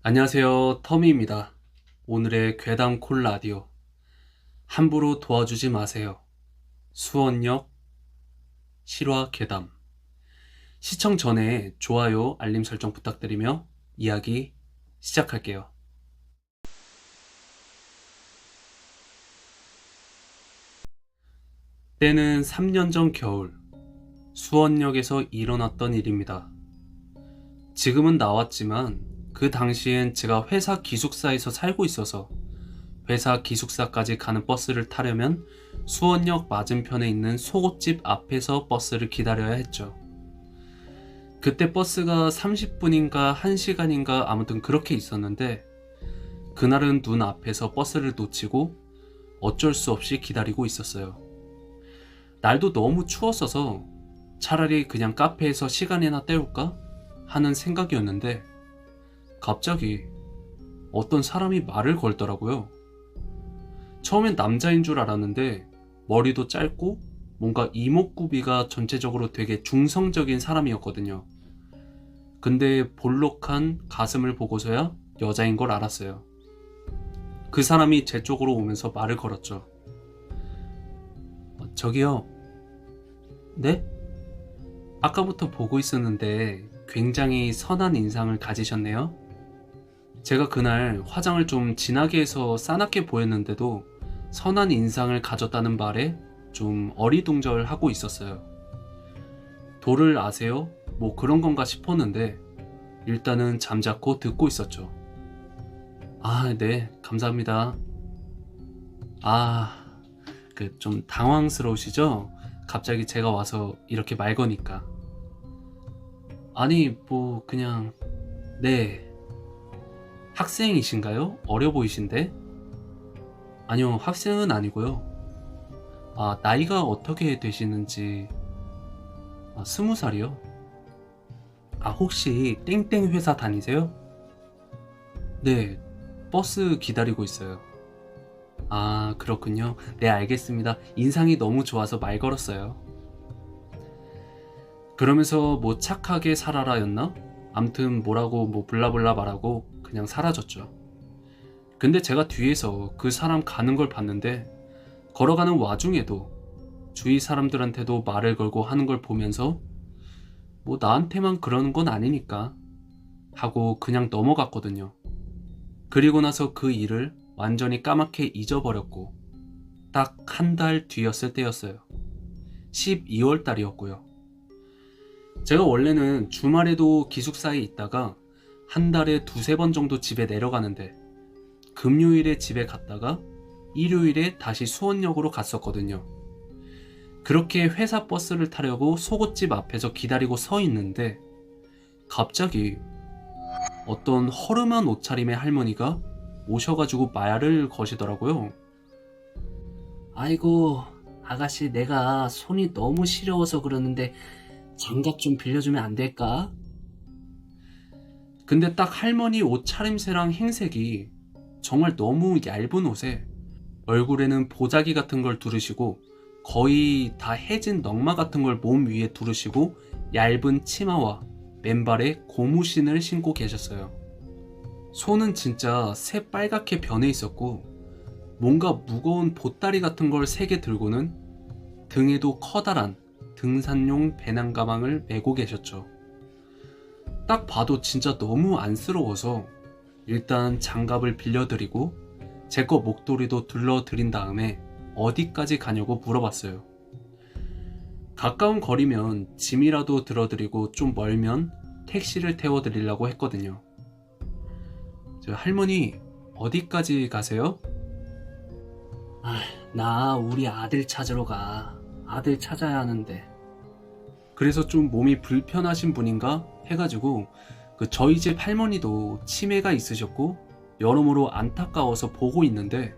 안녕하세요. 터미입니다. 오늘의 괴담 콜 라디오. 함부로 도와주지 마세요. 수원역 실화 괴담. 시청 전에 좋아요, 알림 설정 부탁드리며 이야기 시작할게요. 때는 3년 전 겨울, 수원역에서 일어났던 일입니다. 지금은 나왔지만 그 당시엔 제가 회사 기숙사에서 살고 있어서 회사 기숙사까지 가는 버스를 타려면 수원역 맞은편에 있는 속옷집 앞에서 버스를 기다려야 했죠. 그때 버스가 30분인가 1시간인가 아무튼 그렇게 있었는데 그날은 눈 앞에서 버스를 놓치고 어쩔 수 없이 기다리고 있었어요. 날도 너무 추웠어서 차라리 그냥 카페에서 시간이나 때울까 하는 생각이었는데 갑자기 어떤 사람이 말을 걸더라고요. 처음엔 남자인 줄 알았는데 머리도 짧고 뭔가 이목구비가 전체적으로 되게 중성적인 사람이었거든요. 근데 볼록한 가슴을 보고서야 여자인 걸 알았어요. 그 사람이 제 쪽으로 오면서 말을 걸었죠. 저기요. 네? 아까부터 보고 있었는데 굉장히 선한 인상을 가지셨네요. 제가 그날 화장을 좀 진하게 해서 싸납게 보였는데도 선한 인상을 가졌다는 말에 좀 어리둥절하고 있었어요. 도를 아세요? 뭐 그런 건가 싶었는데 일단은 잠자코 듣고 있었죠. 아, 네, 감사합니다. 아, 좀 당황스러우시죠? 갑자기 제가 와서 이렇게 말 거니까. 아니, 뭐 그냥 네. 학생이신가요? 어려 보이신데? 아니요, 학생은 아니고요. 아, 나이가 어떻게 되시는지. 20살이요? 아, 혹시 땡땡 회사 다니세요? 네, 버스 기다리고 있어요. 아, 그렇군요. 네, 알겠습니다. 인상이 너무 좋아서 말 걸었어요. 그러면서 뭐 착하게 살아라였나? 암튼 뭐라고 뭐 블라블라 말하고 그냥 사라졌죠. 근데 제가 뒤에서 그 사람 가는 걸 봤는데 걸어가는 와중에도 주위 사람들한테도 말을 걸고 하는 걸 보면서 뭐 나한테만 그러는 건 아니니까 하고 그냥 넘어갔거든요. 그리고 나서 그 일을 완전히 까맣게 잊어버렸고 딱 한 달 뒤였을 때였어요. 12월 달이었고요. 제가 원래는 주말에도 기숙사에 있다가 한 달에 두세 번 정도 집에 내려가는데 금요일에 집에 갔다가 일요일에 다시 수원역으로 갔었거든요. 그렇게 회사 버스를 타려고 속옷집 앞에서 기다리고 서 있는데 갑자기 어떤 허름한 옷차림의 할머니가 오셔가지고 말을 거시더라고요. 아이고, 아가씨, 내가 손이 너무 시려워서 그러는데 장갑 좀 빌려주면 안 될까? 근데 딱 할머니 옷차림새랑 행색이 정말 너무 얇은 옷에 얼굴에는 보자기 같은 걸 두르시고 거의 다 해진 넝마 같은 걸 몸 위에 두르시고 얇은 치마와 맨발에 고무신을 신고 계셨어요. 손은 진짜 새빨갛게 변해 있었고 뭔가 무거운 보따리 같은 걸 3개 들고는 등에도 커다란 등산용 배낭 가방을 메고 계셨죠. 딱 봐도 진짜 너무 안쓰러워서 일단 장갑을 빌려드리고 제 거 목도리도 둘러드린 다음에 어디까지 가냐고 물어봤어요. 가까운 거리면 짐이라도 들어드리고 좀 멀면 택시를 태워드리려고 했거든요. 저 할머니, 어디까지 가세요? 아, 나 우리 아들 찾으러 가. 아들 찾아야 하는데. 그래서 좀 몸이 불편하신 분인가 해가지고 저희 집 할머니도 치매가 있으셨고 여러모로 안타까워서 보고 있는데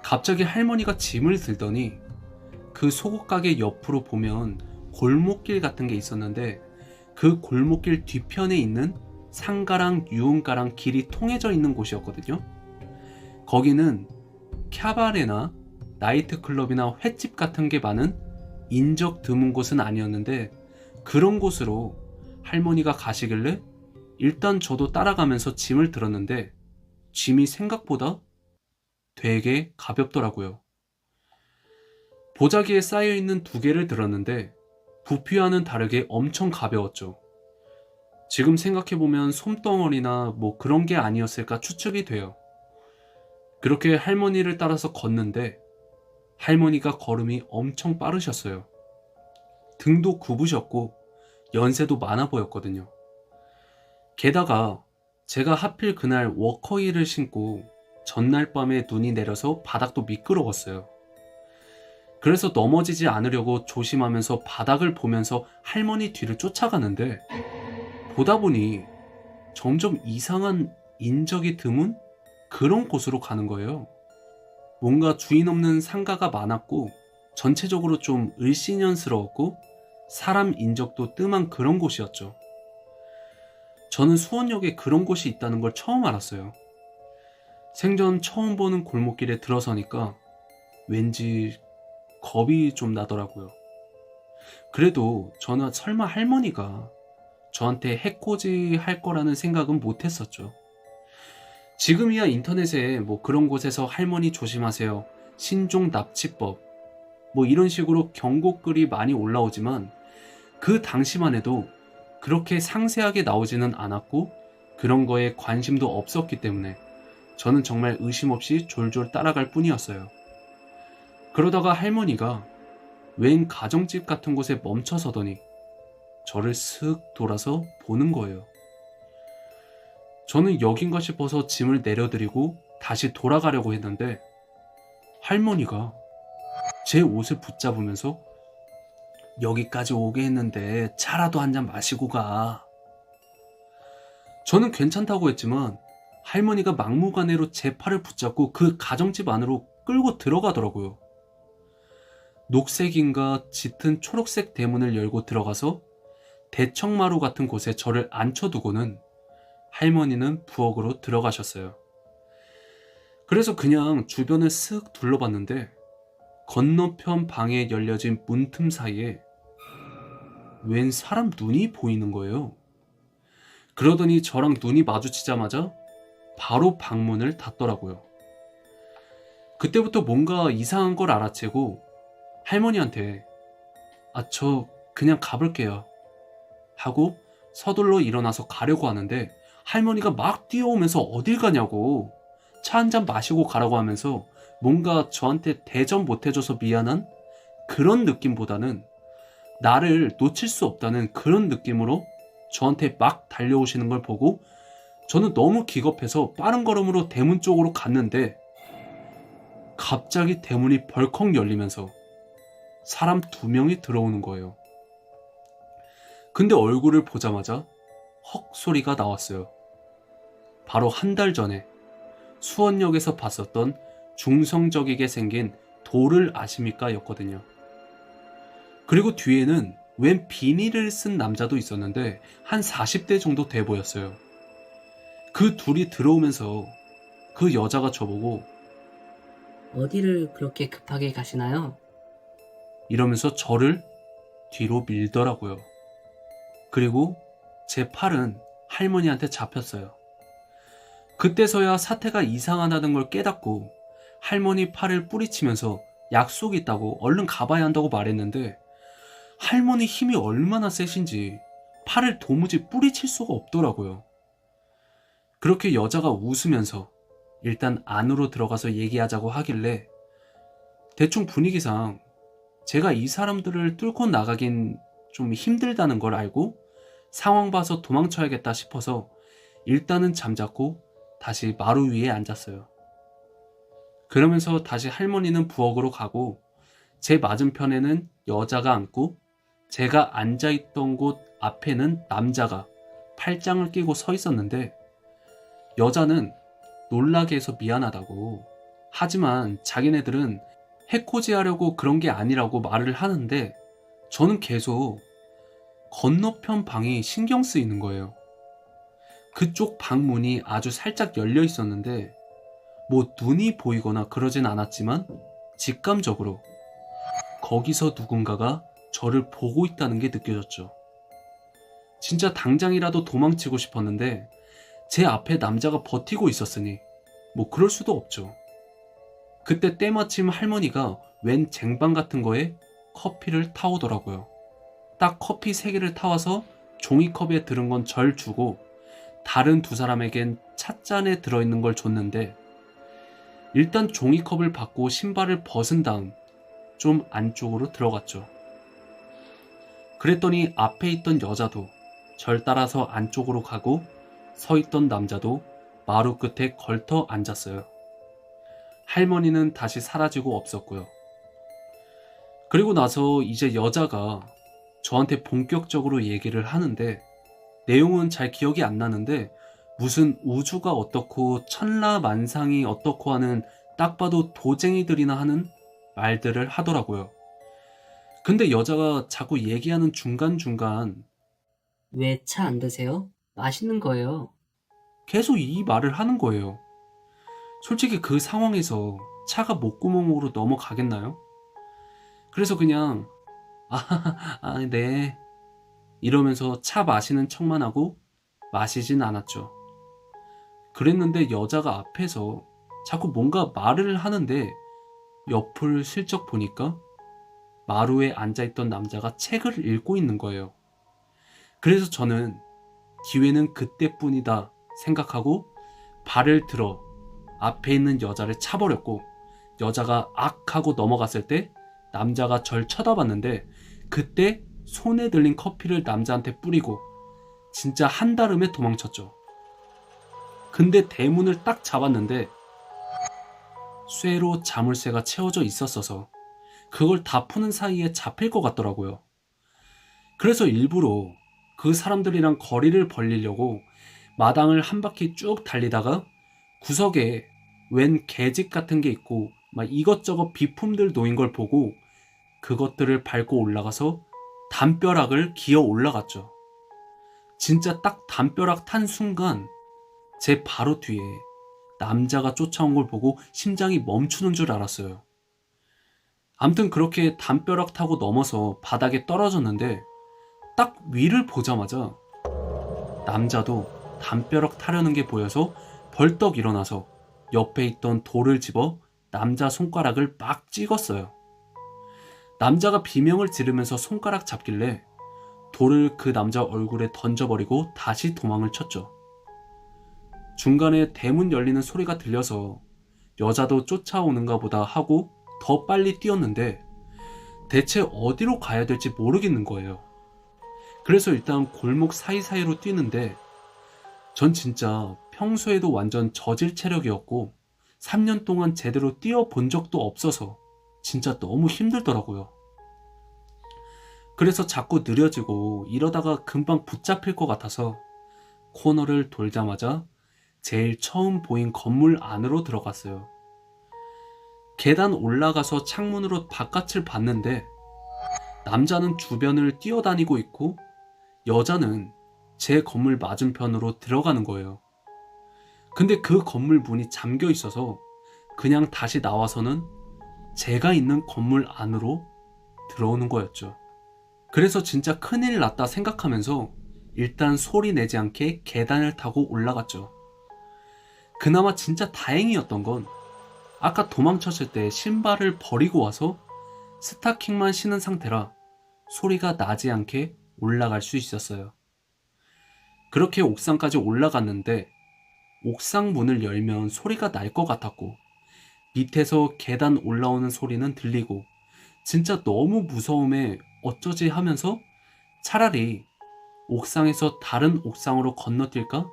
갑자기 할머니가 짐을 들더니 그 속옷 가게 옆으로 보면 골목길 같은 게 있었는데 그 골목길 뒤편에 있는 상가랑 유흥가랑 길이 통해져 있는 곳이었거든요. 거기는 캬바레나 나이트클럽이나 횟집 같은 게 많은 인적 드문 곳은 아니었는데 그런 곳으로 할머니가 가시길래 일단 저도 따라가면서 짐을 들었는데 짐이 생각보다 되게 가볍더라고요. 보자기에 쌓여있는 2개를 들었는데 부피와는 다르게 엄청 가벼웠죠. 지금 생각해보면 솜덩어리나 뭐 그런 게 아니었을까 추측이 돼요. 그렇게 할머니를 따라서 걷는데 할머니가 걸음이 엄청 빠르셨어요. 등도 굽으셨고 연세도 많아 보였거든요. 게다가 제가 하필 그날 워커힐을 신고 전날 밤에 눈이 내려서 바닥도 미끄러웠어요. 그래서 넘어지지 않으려고 조심하면서 바닥을 보면서 할머니 뒤를 쫓아가는데 보다 보니 점점 이상한 인적이 드문 그런 곳으로 가는 거예요. 뭔가 주인 없는 상가가 많았고 전체적으로 좀 을씨년스러웠고 사람 인적도 뜸한 그런 곳이었죠. 저는 수원역에 그런 곳이 있다는 걸 처음 알았어요. 생전 처음 보는 골목길에 들어서니까 왠지 겁이 좀 나더라고요. 그래도 저는 설마 할머니가 저한테 해코지 할 거라는 생각은 못 했었죠. 지금이야 인터넷에 뭐 그런 곳에서 할머니 조심하세요, 신종 납치법 뭐 이런 식으로 경고글이 많이 올라오지만 그 당시만 해도 그렇게 상세하게 나오지는 않았고 그런 거에 관심도 없었기 때문에 저는 정말 의심 없이 졸졸 따라갈 뿐이었어요. 그러다가 할머니가 웬 가정집 같은 곳에 멈춰서더니 저를 슥 돌아서 보는 거예요. 저는 여긴가 싶어서 짐을 내려드리고 다시 돌아가려고 했는데 할머니가 제 옷을 붙잡으면서 여기까지 오게 했는데 차라도 한 잔 마시고 가. 저는 괜찮다고 했지만 할머니가 막무가내로 제 팔을 붙잡고 그 가정집 안으로 끌고 들어가더라고요. 녹색인가 짙은 초록색 대문을 열고 들어가서 대청마루 같은 곳에 저를 앉혀두고는 할머니는 부엌으로 들어가셨어요. 그래서 그냥 주변을 쓱 둘러봤는데 건너편 방에 열려진 문틈 사이에 웬 사람 눈이 보이는 거예요. 그러더니 저랑 눈이 마주치자마자 바로 방문을 닫더라고요. 그때부터 뭔가 이상한 걸 알아채고 할머니한테 저 그냥 가볼게요 하고 서둘러 일어나서 가려고 하는데 할머니가 막 뛰어오면서 어딜 가냐고 차 한 잔 마시고 가라고 하면서 뭔가 저한테 대접 못해줘서 미안한 그런 느낌보다는 나를 놓칠 수 없다는 그런 느낌으로 저한테 막 달려오시는 걸 보고 저는 너무 기겁해서 빠른 걸음으로 대문 쪽으로 갔는데 갑자기 대문이 벌컥 열리면서 사람 2명이 들어오는 거예요. 근데 얼굴을 보자마자 헉 소리가 나왔어요. 바로 한 달 전에 수원역에서 봤었던 중성적이게 생긴 도를 아십니까? 였거든요. 그리고 뒤에는 웬 비닐을 쓴 남자도 있었는데 한 40대 정도 돼 보였어요. 그 둘이 들어오면서 그 여자가 저보고 어디를 그렇게 급하게 가시나요? 이러면서 저를 뒤로 밀더라고요. 그리고 제 팔은 할머니한테 잡혔어요. 그때서야 사태가 이상하다는 걸 깨닫고 할머니 팔을 뿌리치면서 약속 있다고 얼른 가봐야 한다고 말했는데 할머니 힘이 얼마나 세신지 팔을 도무지 뿌리칠 수가 없더라고요. 그렇게 여자가 웃으면서 일단 안으로 들어가서 얘기하자고 하길래 대충 분위기상 제가 이 사람들을 뚫고 나가긴 좀 힘들다는 걸 알고 상황 봐서 도망쳐야겠다 싶어서 일단은 잠자코 다시 마루 위에 앉았어요. 그러면서 다시 할머니는 부엌으로 가고 제 맞은편에는 여자가 앉고 제가 앉아있던 곳 앞에는 남자가 팔짱을 끼고 서 있었는데 여자는 놀라게 해서 미안하다고 하지만 자기네들은 해코지 하려고 그런 게 아니라고 말을 하는데 저는 계속 건너편 방이 신경 쓰이는 거예요. 그쪽 방문이 아주 살짝 열려 있었는데 뭐 눈이 보이거나 그러진 않았지만 직감적으로 거기서 누군가가 저를 보고 있다는 게 느껴졌죠. 진짜 당장이라도 도망치고 싶었는데 제 앞에 남자가 버티고 있었으니 뭐 그럴 수도 없죠. 그때 때마침 할머니가 웬 쟁반 같은 거에 커피를 타오더라고요. 딱 커피 3개를 타와서 종이컵에 들은 건 절 주고 다른 2사람에겐 찻잔에 들어있는 걸 줬는데 일단 종이컵을 받고 신발을 벗은 다음 좀 안쪽으로 들어갔죠. 그랬더니 앞에 있던 여자도 절 따라서 안쪽으로 가고 서 있던 남자도 마루 끝에 걸터 앉았어요. 할머니는 다시 사라지고 없었고요. 그리고 나서 이제 여자가 저한테 본격적으로 얘기를 하는데 내용은 잘 기억이 안 나는데 무슨 우주가 어떻고 천라만상이 어떻고 하는 딱 봐도 도쟁이들이나 하는 말들을 하더라고요. 근데 여자가 자꾸 얘기하는 중간중간 왜 차 안 드세요? 맛있는 거예요. 계속 이 말을 하는 거예요. 솔직히 그 상황에서 차가 목구멍으로 넘어가겠나요? 그래서 그냥 네 이러면서 차 마시는 척만 하고 마시진 않았죠. 그랬는데 여자가 앞에서 자꾸 뭔가 말을 하는데 옆을 슬쩍 보니까 마루에 앉아있던 남자가 책을 읽고 있는 거예요. 그래서 저는 기회는 그때뿐이다 생각하고 발을 들어 앞에 있는 여자를 차버렸고 여자가 악 하고 넘어갔을 때 남자가 절 쳐다봤는데 그때 손에 들린 커피를 남자한테 뿌리고 진짜 한달음에 도망쳤죠. 근데 대문을 딱 잡았는데 쇠로 자물쇠가 채워져 있었어서 그걸 다 푸는 사이에 잡힐 것 같더라고요. 그래서 일부러 그 사람들이랑 거리를 벌리려고 마당을 한 바퀴 쭉 달리다가 구석에 웬 계집 같은 게 있고 막 이것저것 비품들 놓인 걸 보고 그것들을 밟고 올라가서 담벼락을 기어 올라갔죠. 진짜 딱 담벼락 탄 순간 제 바로 뒤에 남자가 쫓아온 걸 보고 심장이 멈추는 줄 알았어요. 암튼 그렇게 담벼락 타고 넘어서 바닥에 떨어졌는데 딱 위를 보자마자 남자도 담벼락 타려는 게 보여서 벌떡 일어나서 옆에 있던 돌을 집어 남자 손가락을 막 찍었어요. 남자가 비명을 지르면서 손가락 잡길래 돌을 그 남자 얼굴에 던져버리고 다시 도망을 쳤죠. 중간에 대문 열리는 소리가 들려서 여자도 쫓아오는가 보다 하고 더 빨리 뛰었는데 대체 어디로 가야 될지 모르겠는 거예요. 그래서 일단 골목 사이사이로 뛰는데 전 진짜 평소에도 완전 저질 체력이었고 3년 동안 제대로 뛰어본 적도 없어서 진짜 너무 힘들더라고요. 그래서 자꾸 느려지고 이러다가 금방 붙잡힐 것 같아서 코너를 돌자마자 제일 처음 보인 건물 안으로 들어갔어요. 계단 올라가서 창문으로 바깥을 봤는데 남자는 주변을 뛰어다니고 있고 여자는 제 건물 맞은편으로 들어가는 거예요. 근데 그 건물 문이 잠겨 있어서 그냥 다시 나와서는 제가 있는 건물 안으로 들어오는 거였죠. 그래서 진짜 큰일 났다 생각하면서 일단 소리 내지 않게 계단을 타고 올라갔죠. 그나마 진짜 다행이었던 건 아까 도망쳤을 때 신발을 버리고 와서 스타킹만 신은 상태라 소리가 나지 않게 올라갈 수 있었어요. 그렇게 옥상까지 올라갔는데 옥상 문을 열면 소리가 날 것 같았고 밑에서 계단 올라오는 소리는 들리고 진짜 너무 무서움에 어쩌지 하면서 차라리 옥상에서 다른 옥상으로 건너뛸까?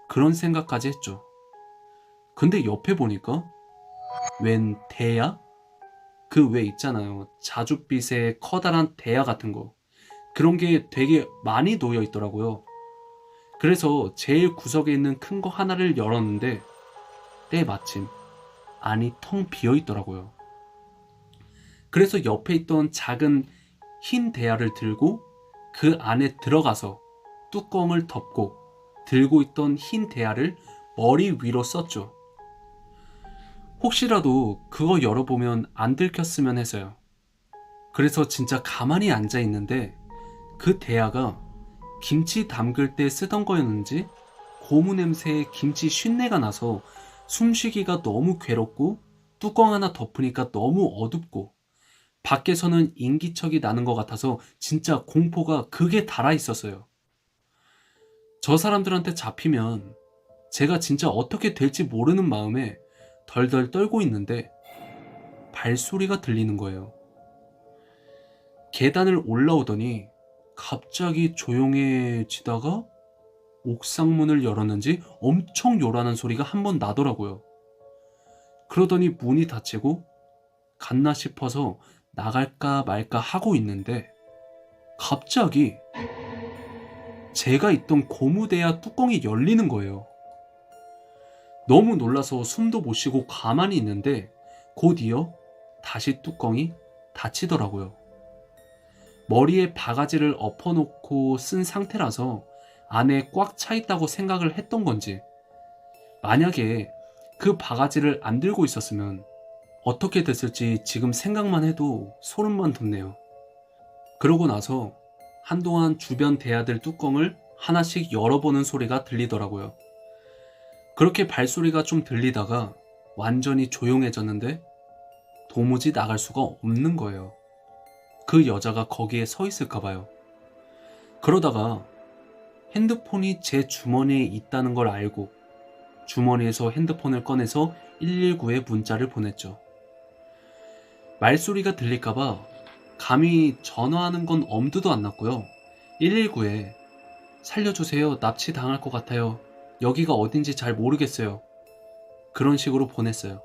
그런 생각까지 했죠. 근데 옆에 보니까 웬 대야? 그 왜 있잖아요. 자줏빛의 커다란 대야 같은 거. 그런 게 되게 많이 놓여 있더라고요. 그래서 제일 구석에 있는 큰 거 하나를 열었는데 때마침 안이 텅 비어 있더라고요. 그래서 옆에 있던 작은 흰 대야를 들고 그 안에 들어가서 뚜껑을 덮고 들고 있던 흰 대야를 머리 위로 썼죠. 혹시라도 그거 열어보면 안 들켰으면 해서요. 그래서 진짜 가만히 앉아 있는데 그 대야가 김치 담글 때 쓰던 거였는지 고무 냄새에 김치 쉰내가 나서 숨쉬기가 너무 괴롭고 뚜껑 하나 덮으니까 너무 어둡고 밖에서는 인기척이 나는 것 같아서 진짜 공포가 극에 달아 있었어요. 저 사람들한테 잡히면 제가 진짜 어떻게 될지 모르는 마음에 덜덜 떨고 있는데 발소리가 들리는 거예요. 계단을 올라오더니 갑자기 조용해지다가 옥상 문을 열었는지 엄청 요란한 소리가 한 번 나더라고요. 그러더니 문이 닫히고 갔나 싶어서 나갈까 말까 하고 있는데 갑자기 제가 있던 고무대야 뚜껑이 열리는 거예요. 너무 놀라서 숨도 못 쉬고 가만히 있는데 곧이어 다시 뚜껑이 닫히더라고요. 머리에 바가지를 엎어놓고 쓴 상태라서 안에 꽉 차 있다고 생각을 했던 건지, 만약에 그 바가지를 안 들고 있었으면 어떻게 됐을지 지금 생각만 해도 소름만 돋네요. 그러고 나서 한동안 주변 대야들 뚜껑을 하나씩 열어보는 소리가 들리더라고요. 그렇게 발소리가 좀 들리다가 완전히 조용해졌는데 도무지 나갈 수가 없는 거예요. 그 여자가 거기에 서 있을까봐요. 그러다가 핸드폰이 제 주머니에 있다는 걸 알고 주머니에서 핸드폰을 꺼내서 119에 문자를 보냈죠. 말소리가 들릴까봐 감히 전화하는 건 엄두도 안 났고요. 119에 살려주세요. 납치 당할 것 같아요. 여기가 어딘지 잘 모르겠어요. 그런 식으로 보냈어요.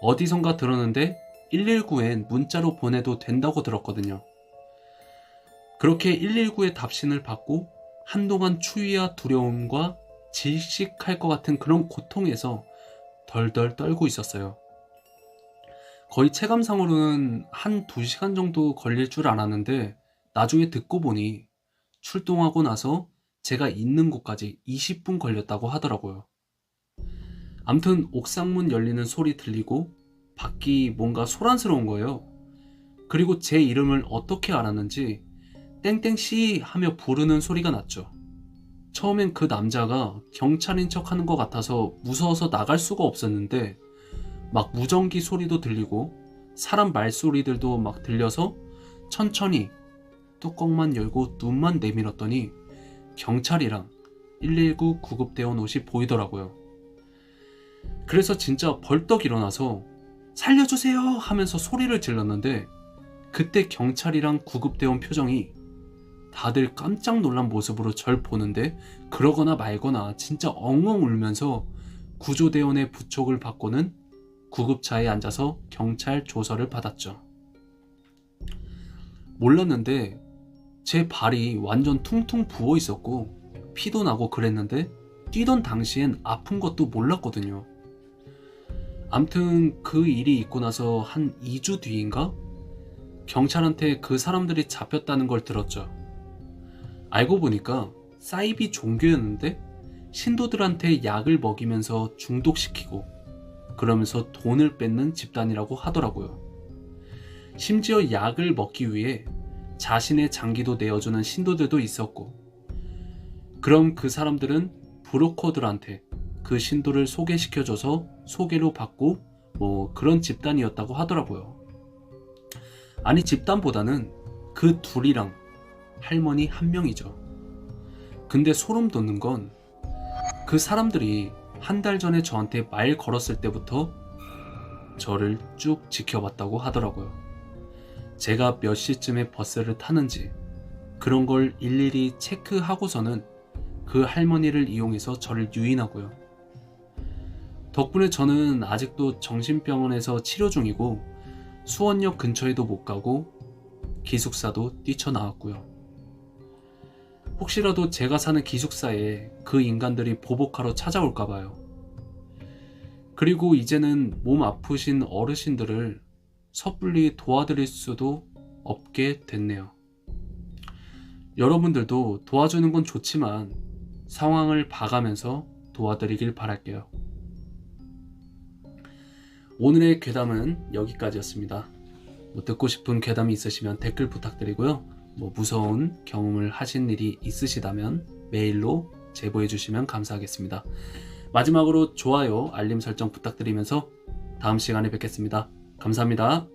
어디선가 들었는데 119엔 문자로 보내도 된다고 들었거든요. 그렇게 119의 답신을 받고 한동안 추위와 두려움과 질식할 것 같은 그런 고통에서 덜덜 떨고 있었어요. 거의 체감상으로는 한 2시간 정도 걸릴 줄 알았는데 나중에 듣고 보니 출동하고 나서 제가 있는 곳까지 20분 걸렸다고 하더라고요. 암튼 옥상문 열리는 소리 들리고 밖이 뭔가 소란스러운 거예요. 그리고 제 이름을 어떻게 알았는지 땡땡씨 하며 부르는 소리가 났죠. 처음엔 그 남자가 경찰인 척 하는 것 같아서 무서워서 나갈 수가 없었는데 막 무전기 소리도 들리고 사람 말소리들도 막 들려서 천천히 뚜껑만 열고 눈만 내밀었더니 경찰이랑 119 구급대원 옷이 보이더라고요. 그래서 진짜 벌떡 일어나서 살려주세요 하면서 소리를 질렀는데 그때 경찰이랑 구급대원 표정이 다들 깜짝 놀란 모습으로 절 보는데 그러거나 말거나 진짜 엉엉 울면서 구조대원의 부촉을 받고는 구급차에 앉아서 경찰 조서를 받았죠. 몰랐는데 제 발이 완전 퉁퉁 부어 있었고 피도 나고 그랬는데 뛰던 당시엔 아픈 것도 몰랐거든요. 암튼 그 일이 있고 나서 한 2주 뒤인가? 경찰한테 그 사람들이 잡혔다는 걸 들었죠. 알고 보니까 사이비 종교였는데 신도들한테 약을 먹이면서 중독시키고 그러면서 돈을 뺏는 집단이라고 하더라고요. 심지어 약을 먹기 위해 자신의 장기도 내어주는 신도들도 있었고, 그럼 그 사람들은 브로커들한테 그 신도를 소개시켜줘서 소개로 받고 그런 집단이었다고 하더라고요. 아니 집단보다는 그 둘이랑 할머니 한 명이죠. 근데 소름 돋는 건 그 사람들이 한 달 전에 저한테 말 걸었을 때부터 저를 쭉 지켜봤다고 하더라고요. 제가 몇 시쯤에 버스를 타는지 그런 걸 일일이 체크하고서는 그 할머니를 이용해서 저를 유인하고요. 덕분에 저는 아직도 정신병원에서 치료 중이고 수원역 근처에도 못 가고 기숙사도 뛰쳐나왔고요. 혹시라도 제가 사는 기숙사에 그 인간들이 보복하러 찾아올까봐요. 그리고 이제는 몸 아프신 어르신들을 섣불리 도와드릴 수도 없게 됐네요. 여러분들도 도와주는 건 좋지만 상황을 봐가면서 도와드리길 바랄게요. 오늘의 괴담은 여기까지였습니다. 듣고 싶은 괴담이 있으시면 댓글 부탁드리고요. 뭐 무서운 경험을 하신 일이 있으시다면 메일로 제보해 주시면 감사하겠습니다. 마지막으로 좋아요, 알림 설정 부탁드리면서 다음 시간에 뵙겠습니다. 감사합니다.